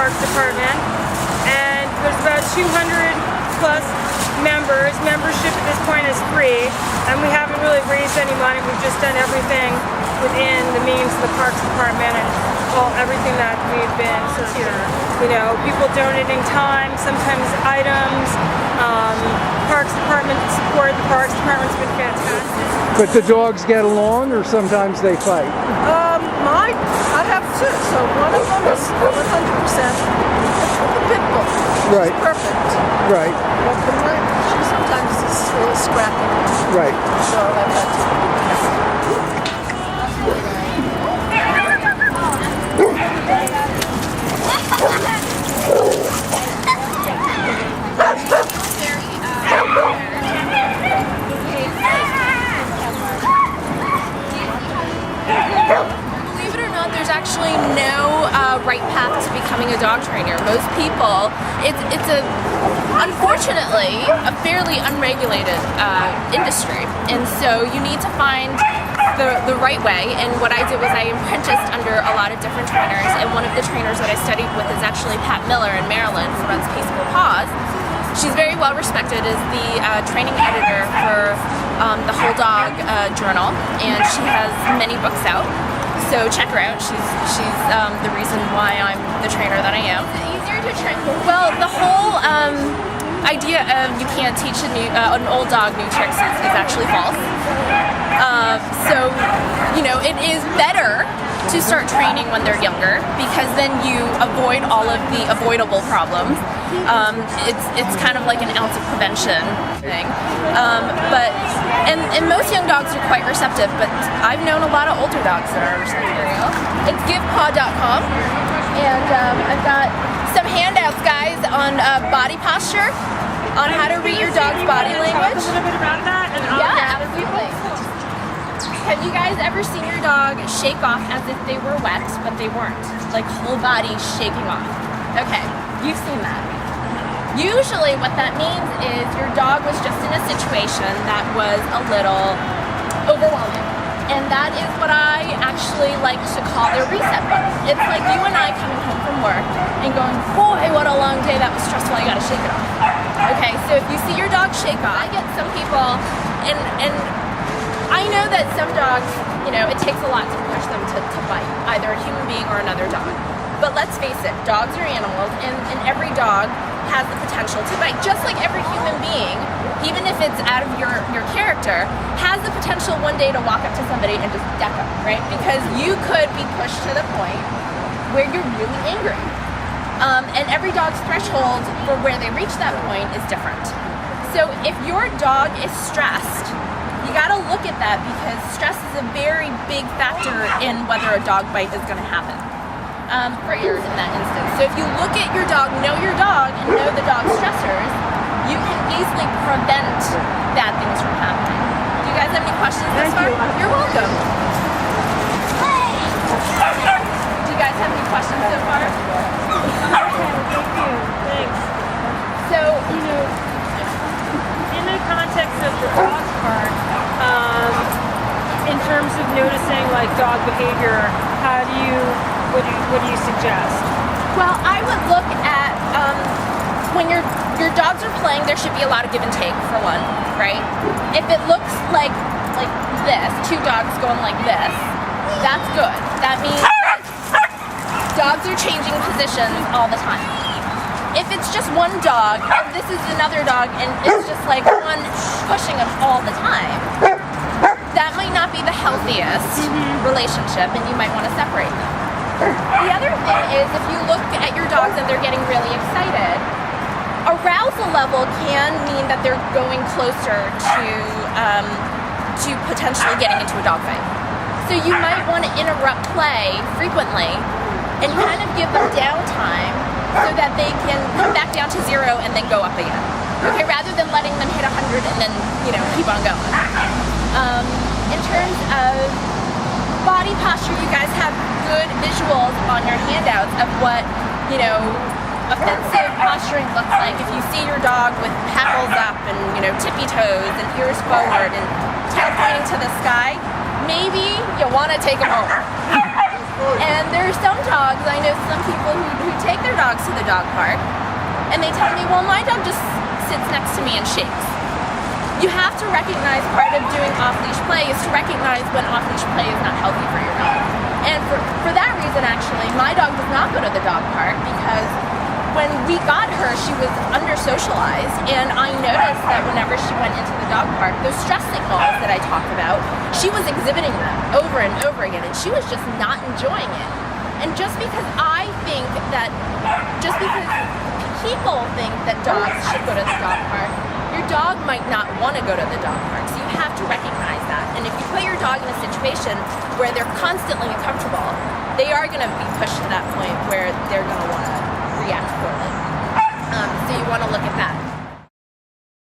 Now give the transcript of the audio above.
Parks Department, and there's about 200 plus members. Membership at this point is free, and we haven't really raised any money. We've just done everything within the means of the Parks Department and everything that we've been people donating time, sometimes items. Parks Department support. The Parks Department's been fantastic. But the dogs get along, or sometimes they fight? I have two, so one of them is 100% the pit bull. Right. She's perfect. Right. But the one, she sometimes is a little scrappy. Right. So I've had to. Believe it or not, there's actually no right path to becoming a dog trainer. Most people, it's unfortunately a fairly unregulated industry, and so you need to find the right way. And what I did was I apprenticed under a lot of different trainers, and one of the trainers that I studied with is actually Pat Miller in Maryland, who runs Peaceful Paws. She's very well respected as the training editor for the Whole Dog Journal, and she has many books out. So check her out. She's the reason why I'm the trainer that I am. Is it easier to train? Well, the whole idea of you can't teach an old dog new tricks is actually false. So it is better to start training when they're younger, because then you avoid all of the avoidable problems. It's kind of like an ounce of prevention thing. And most young dogs are quite receptive, but I've known a lot of older dogs that are receptive. It's givepaw.com, and I've got some handouts, guys, on body posture, on how to read your dog's body language. Talk a little bit about that. Yeah, absolutely. Have you guys ever seen your dog shake off as if they were wet, but they weren't? Like whole body shaking off. Okay, you've seen that. Usually what that means is your dog was just in a situation that was a little overwhelming. And that is what I actually like to call their reset button. It's like you and I coming home from work and going, boy, what a long day, that was stressful, I gotta shake it off. Okay, so if you see your dog shake off, I get some people, and I know that some dogs, it takes a lot to push them to bite, either a human being or another dog. But let's face it, dogs are animals, and every dog has the potential to bite, just like every human being, even if it's out of your character, has the potential one day to walk up to somebody and just deck them, right? Because you could be pushed to the point where you're really angry. And every dog's threshold for where they reach that point is different. So if your dog is stressed, you gotta look at that, because stress is a very big factor in whether a dog bite is gonna happen. For yours in that instance. So if you look at your dog, know your dog, and know the dog's stressors, you can easily prevent bad things from happening. Do you guys have any questions thus far? You're welcome. Do you guys have any questions so far? Okay, thank you. Thanks. So, in the context of the dog park, in terms of noticing like dog behavior, what do you suggest? well, I would look at when your dogs are playing, there should be a lot of give and take, for one, right? If it looks like this, two dogs going like this, that's good. That means dogs are changing positions all the time. If it's just one dog, and this is another dog, and it's just like one pushing them all the time, that might not be the healthiest relationship, and you might want to separate them. The other thing is, if you look at your dogs and they're getting really excited, arousal level can mean that they're going closer to potentially getting into a dog fight. So you might want to interrupt play frequently and kind of give them downtime so that they can come back down to 0 and then go up again. Okay, rather than letting them hit 100 and then, keep on going. In terms of body posture, you guys have good visuals on your handouts of what, offensive posturing looks like. If you see your dog with paddles up and, tippy toes and ears forward and tail pointing to the sky, maybe you want to take him home. And there are some dogs, I know some people who take their dogs to the dog park, and they tell me, well, my dog just sits next to me and shakes. You have to recognize part of doing off-leash play is to recognize when off-leash play is not healthy for your dog. And for that reason, actually, my dog does not go to the dog park because when we got her, she was under-socialized, and I noticed that whenever she went into the dog park, those stress signals that I talked about, she was exhibiting them over and over again, and she was just not enjoying it. And just because people think that dogs should go to the dog park, your dog might not want to go to the dog park, so you have to recognize that. And if you put your dog in a situation where they're constantly uncomfortable, they are going to be pushed to that point where they're going to want to react poorly. So you want to look at that.